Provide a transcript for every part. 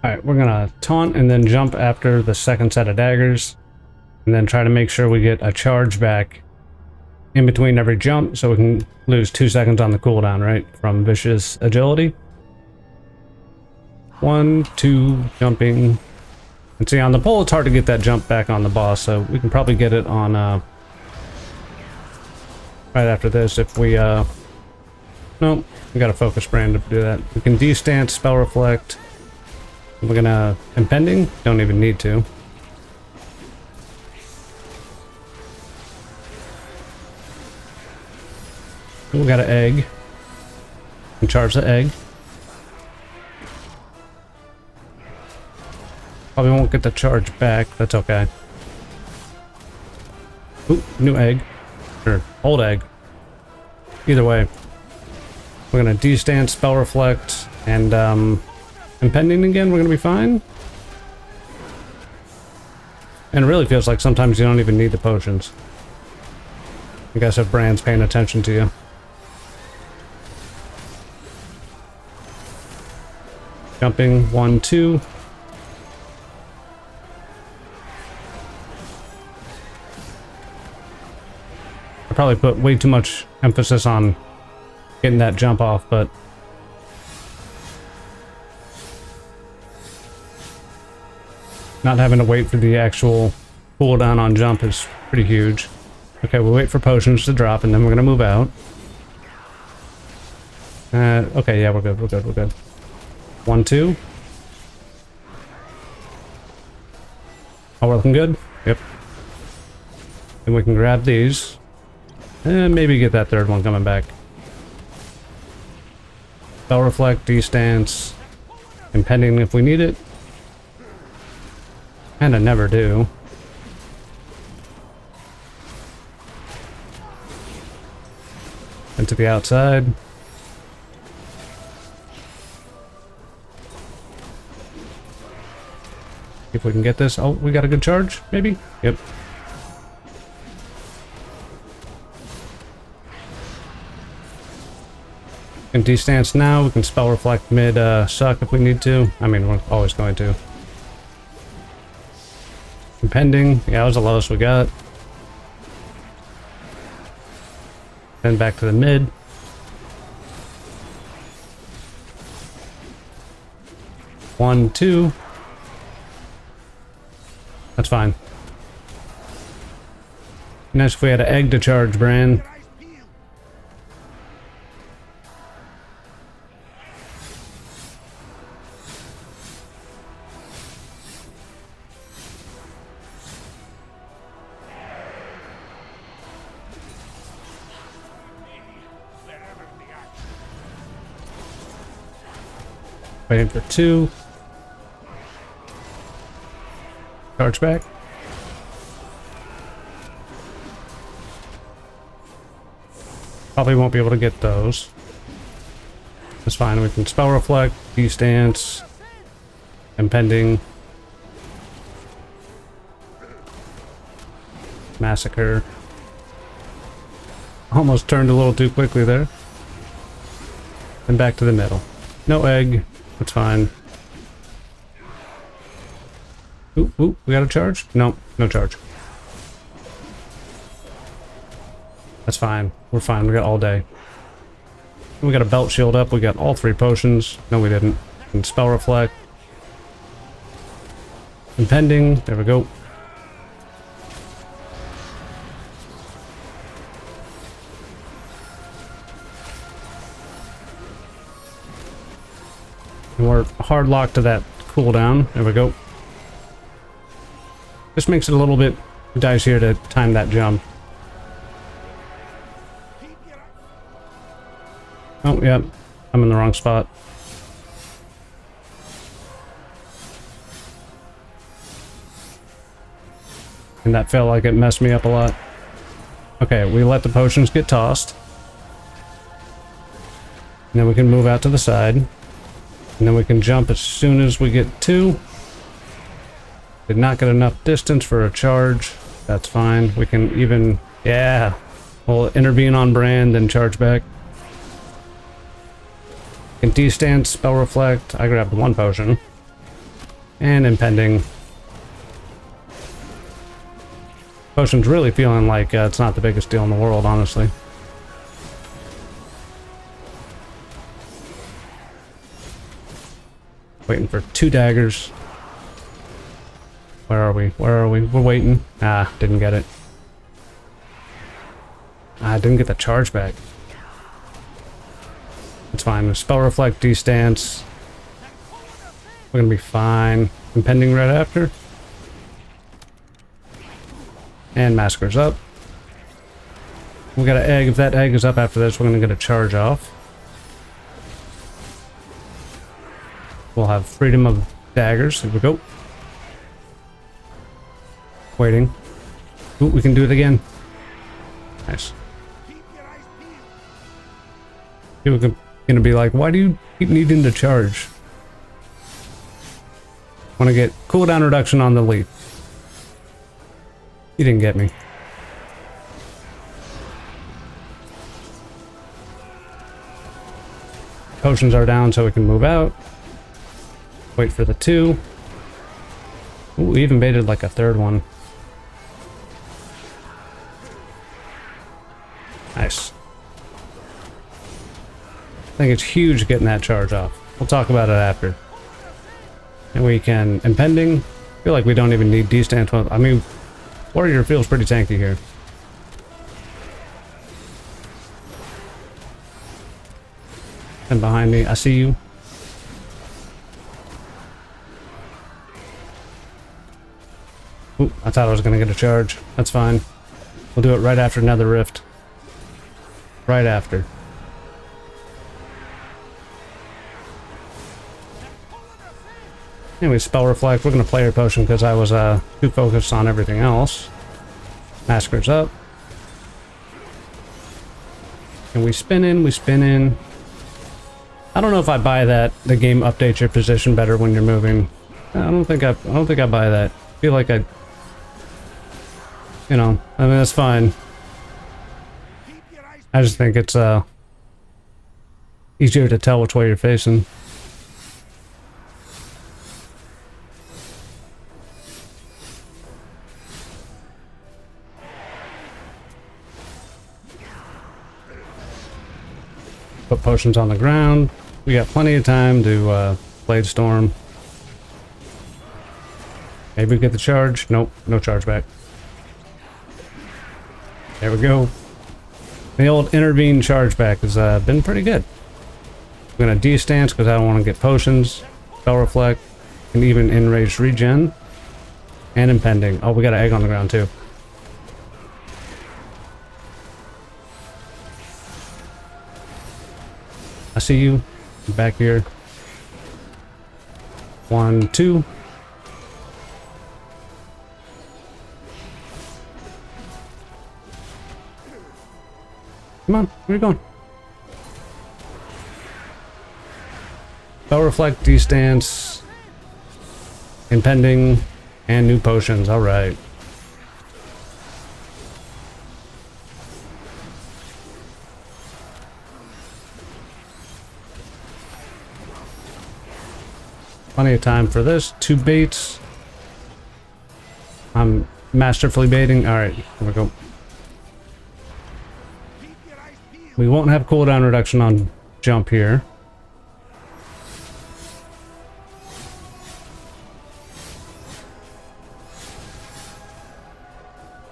Alright, we're gonna taunt and then jump after the second set of daggers. And then try to make sure we get a charge back in between every jump so we can lose 2 seconds on the cooldown, right? From vicious agility. 1, 2, jumping. And see, on the pole, it's hard to get that jump back on the boss, so we can probably get it on, right after this if we, no, we got a focus brand to do that. We can de-stance, spell reflect. We're gonna impending, don't even need to. We got an egg. And charge the egg. Probably won't get the charge back, that's okay. Ooh, new egg. Or old egg. Either way. We're gonna de-stance, spell reflect, and impending again, we're gonna be fine. And it really feels like sometimes you don't even need the potions. I guess if Brand's paying attention to you. Jumping, 1, 2. I probably put way too much emphasis on getting that jump off, but not having to wait for the actual cooldown on jump is pretty huge. Okay, we'll wait for potions to drop and then we're gonna move out. Okay, yeah, we're good, we're good, we're good. 1, 2. Oh, we're looking good? Yep. And we can grab these. And maybe get that third one coming back. Spell reflect, de-stance, impending if we need it. And I never do. Into the outside. If we can get this. Oh, we got a good charge, maybe? Yep. We can de-stance now. We can spell reflect mid suck if we need to. I mean, we're always going to. Impending. Yeah, that was the lowest we got. Then back to the mid. One, 2. That's fine. Nice if we had an egg to charge, Bran. Waiting for 2. Charge back. Probably won't be able to get those. That's fine. We can spell reflect, de-stance, impending, massacre. Almost turned a little too quickly there. And back to the middle. No egg. That's fine. Oop, oop, we got a charge? No, no charge. That's fine. We're fine. We got all day. We got a belt shield up. We got all 3 potions. No, we didn't. And spell reflect. Impending. There we go. And we're hard locked to that cooldown. There we go. This makes it a little bit dicier to time that jump. Oh, yeah. I'm in the wrong spot. And that felt like it messed me up a lot. Okay, we let the potions get tossed. And then we can move out to the side. And then we can jump as soon as we get 2. Did not get enough distance for a charge. That's fine. We can even... Yeah. We'll intervene on Brand and charge back. Can de-stance, spell reflect. I grabbed 1 potion. And impending. Potion's really feeling like it's not the biggest deal in the world, honestly. Waiting for 2 daggers. Where are we? Where are we? We're waiting. Ah, didn't get it. I didn't get the charge back. It's fine. Spell reflect, D-stance. We're gonna be fine. Impending right after. And Masker's up. We got an egg. If that egg is up after this, we're gonna get a charge off. We'll have freedom of daggers. Here we go. Waiting. Ooh, we can do it again. Nice. People are gonna be like, why do you keep needing to charge? Want to get cooldown reduction on the leaf. You didn't get me. Potions are down so we can move out. Wait for the 2. Ooh, we even baited like a 3rd one. Nice. I think it's huge getting that charge off. We'll talk about it after. And we can impending. I feel like we don't even need D-stance. I mean, Warrior feels pretty tanky here. And behind me, I see you. Ooh, I thought I was gonna get a charge. That's fine. We'll do it right after another rift. Right after. Anyway, spell reflect. We're gonna play our potion because I was too focused on everything else. Masker's up. And we spin in, we spin in. I don't know if I buy that the game updates your position better when you're moving. I don't think I buy that. I feel like I mean that's fine. I just think it's easier to tell which way you're facing. Put potions on the ground. We got plenty of time to Blade Storm. Maybe we get the charge. Nope, no charge back. There we go. The old intervene charge back has been pretty good. I'm gonna D-stance because I don't want to get potions. Spell reflect, and even enraged regen. And impending. Oh, we got an egg on the ground too. I see you. Back here. 1, 2. Come on, where are you going? Spell reflect, D-stance, impending, and new potions. All right. Plenty of time for this. 2 baits. I'm masterfully baiting. All right, here we go. We won't have cooldown reduction on jump here.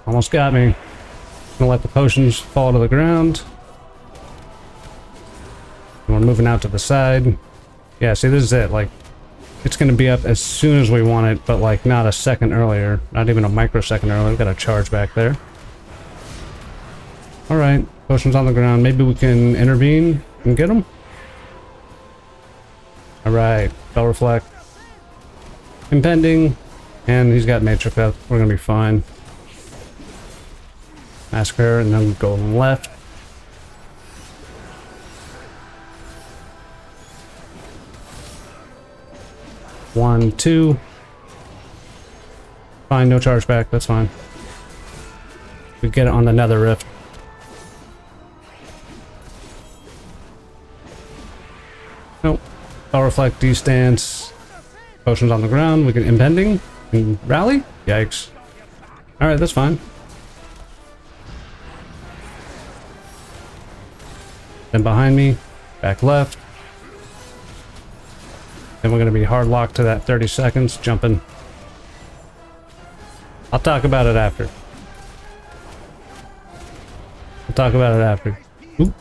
Almost got me. Gonna let the potions fall to the ground. And we're moving out to the side. Yeah, see, this is it. Like, it's gonna be up as soon as we want it, but like not a second earlier. Not even a microsecond earlier. We've got a charge back there. Alright, potions on the ground. Maybe we can intervene and get them? Alright, spell reflect. Impending. And he's got matrix up. We're gonna be fine. Massacre, and then go left. One, 2. Fine, no charge back. That's fine. We get it on the nether rift. Nope. Power reflect, D-stance. Potions on the ground. We can impending and rally. Yikes. All right, that's fine. Then behind me, back left. Then we're going to be hard locked to that 30 seconds, jumping. I'll talk about it after. We'll talk about it after. Oop.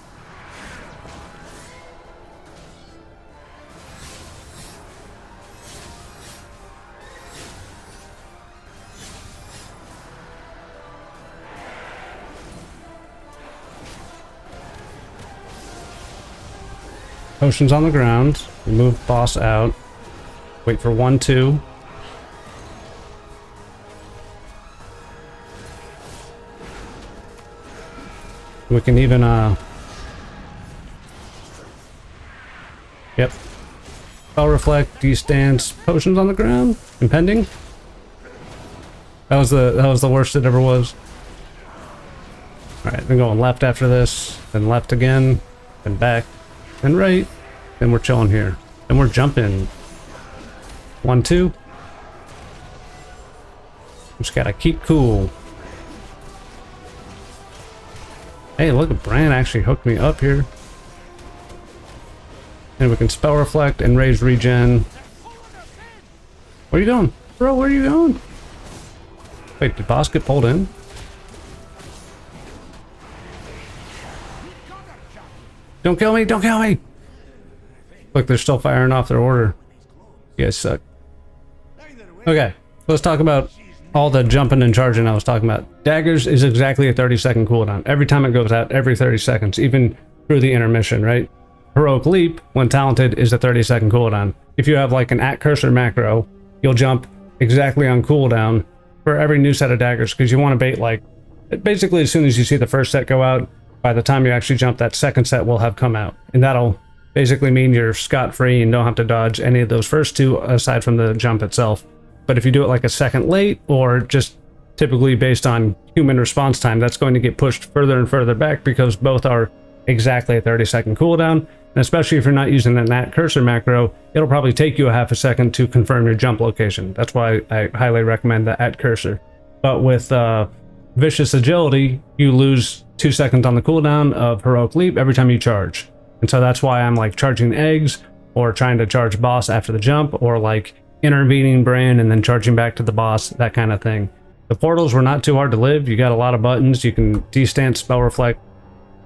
Potions on the ground. Remove boss out. Wait for 1-2. We can even yep. Spell reflect, distance, potions on the ground, impending. That was the worst it ever was. Alright, then going left after this, then left again, then back, then right, then we're chilling here. Then we're jumping. 1-2. Just gotta keep cool. Hey, look at Bran actually hooked me up here. And we can spell reflect and raise regen. Where are you going? Bro, where are you going? Wait, did boss get pulled in? Don't kill me! Don't kill me! Look, they're still firing off their order. You guys suck. Okay, let's talk about all the jumping and charging I was talking about. Daggers is exactly a 30-second cooldown. Every time it goes out, every 30 seconds, even through the intermission, right? Heroic Leap, when talented, is a 30-second cooldown. If you have like an @cursor macro, you'll jump exactly on cooldown for every new set of daggers, because you want to bait like, basically as soon as you see the first set go out, by the time you actually jump, that second set will have come out. And that'll basically mean you're scot-free and don't have to dodge any of those first two aside from the jump itself. But if you do it like a second late, or just typically based on human response time, that's going to get pushed further and further back, because both are exactly a 30-second cooldown. And especially if you're not using that cursor macro, it'll probably take you a half a second to confirm your jump location. That's why I highly recommend the @cursor. But with Vicious Agility, you lose 2 seconds on the cooldown of Heroic Leap every time you charge. And so that's why I'm like charging eggs, or trying to charge boss after the jump, or like intervening Bran and then charging back to the boss, that kind of thing. The portals were not too hard to live. You got a lot of buttons. You can distance, spell reflect,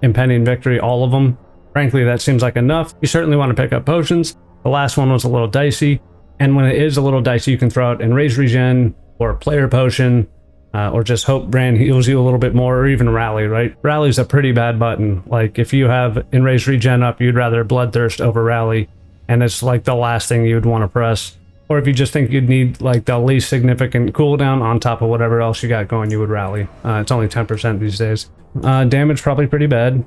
impending victory, all of them. Frankly, that seems like enough. You certainly want to pick up potions. The last one was a little dicey, and when it is a little dicey, you can throw out Enrage Regen, or Player Potion, or just hope Bran heals you a little bit more, or even Rally, right? Rally's a pretty bad button. Like, if you have Enrage Regen up, you'd rather Bloodthirst over Rally, and it's like the last thing you'd want to press. Or if you just think you'd need like the least significant cooldown on top of whatever else you got going, you would Rally. It's only 10% these days. Damage probably pretty bad.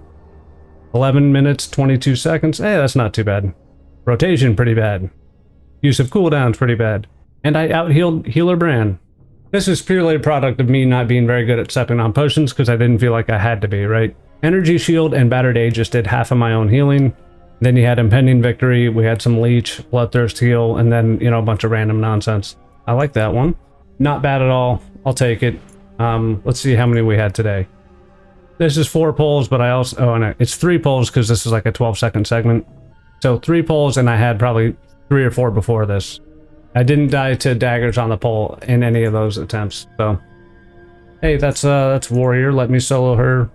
11 minutes, 22 seconds. Hey, that's not too bad. Rotation pretty bad. Use of cooldowns pretty bad. And I out-healed Healer Bran. This is purely a product of me not being very good at stepping on potions, because I didn't feel like I had to be, right? Energy Shield and Battered Aegis did half of my own healing. Then you had Impending Victory, we had some Leech, Bloodthirst Heal, and then, you know, a bunch of random nonsense. I like that one. Not bad at all. I'll take it. Let's see how many we had today. This is 4 pulls, but I also... Oh, no, it's 3 pulls because this is like a 12-second segment. So 3 pulls, and I had probably 3 or 4 before this. I didn't die to daggers on the pull in any of those attempts, so... Hey, that's Warrior. Let me solo her.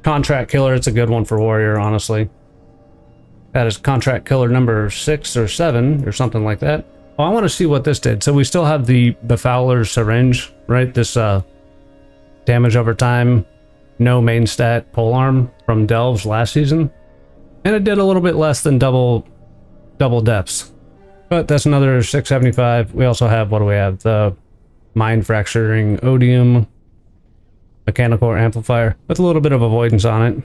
Contract Killer, it's a good one for Warrior, honestly. That is contract killer number 6 or 7 or something like that. Oh, I want to see what this did. So we still have the Befouler's Syringe, right? This damage over time, no main stat polearm from Delves last season. And it did a little bit less than double depths. But that's another 675. We also have, what do we have? The Mind Fracturing Odium, Mechanical Amplifier, with a little bit of avoidance on it.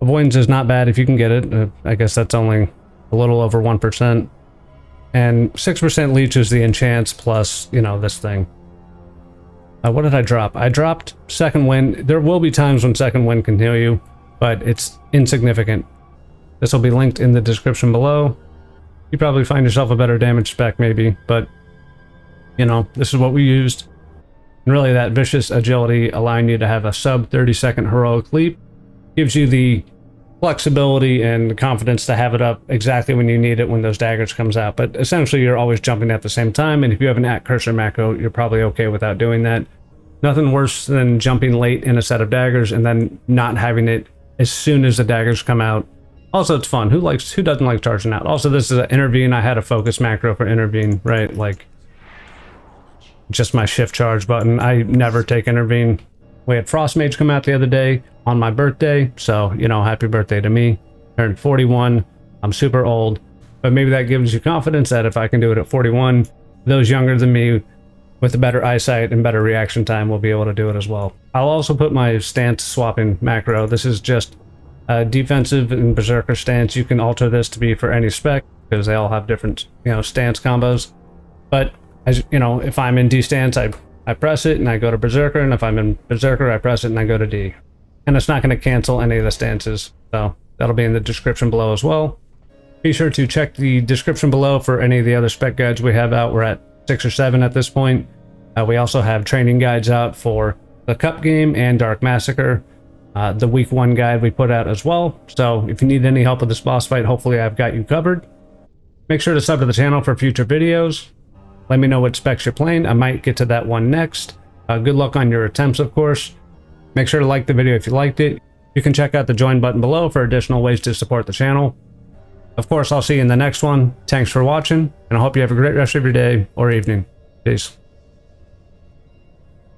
Avoidance is not bad if you can get it. I guess that's only a little over 1%. And 6% leech is the enchants plus, you know, this thing. What did I drop? I dropped Second Wind. There will be times when Second Wind can heal you, but it's insignificant. This will be linked in the description below. you probably find yourself a better damage spec maybe, but you know, this is what we used. And really that vicious agility allowing you to have a sub 30-second heroic leap gives you the flexibility and confidence to have it up exactly when you need it when those daggers comes out. But essentially you're always jumping at the same time, and if you have an @cursor macro, you're probably okay without doing that. Nothing worse than jumping late in a set of daggers and then not having it as soon as the daggers come out. Also, it's fun. Who doesn't like charging out? Also, this is an intervene. I had a focus macro for intervene, right? Like, just my shift charge button. I never take intervene. We had Frost Mage come out the other day on my birthday, so, you know, happy birthday to me. Turned 41. I'm super old, but maybe that gives you confidence that if I can do it at 41, those younger than me with a better eyesight and better reaction time will be able to do it as well. I'll also put my stance swapping macro. This is just a defensive and berserker stance. You can alter this to be for any spec because they all have different, you know, stance combos. But as you know, if I'm in D stance, I press it and I go to berserker, and if I'm in berserker, I press it and I go to D. And it's not going to cancel any of the stances, so that'll be in the description below as well. Be sure to check the description below for any of the other spec guides we have out. We're at 6 or 7 at this point. We also have training guides out for the Cup game and Dark Massacre. The week 1 guide we put out as well. So if you need any help with this boss fight, hopefully I've got you covered. Make sure to sub to the channel for future videos. Let me know what specs you're playing. I might get to that one next. Good luck on your attempts, of course. Make sure to like the video if you liked it. You can check out the join button below for additional ways to support the channel. Of course, I'll see you in the next one. Thanks for watching, and I hope you have a great rest of your day or evening. Peace.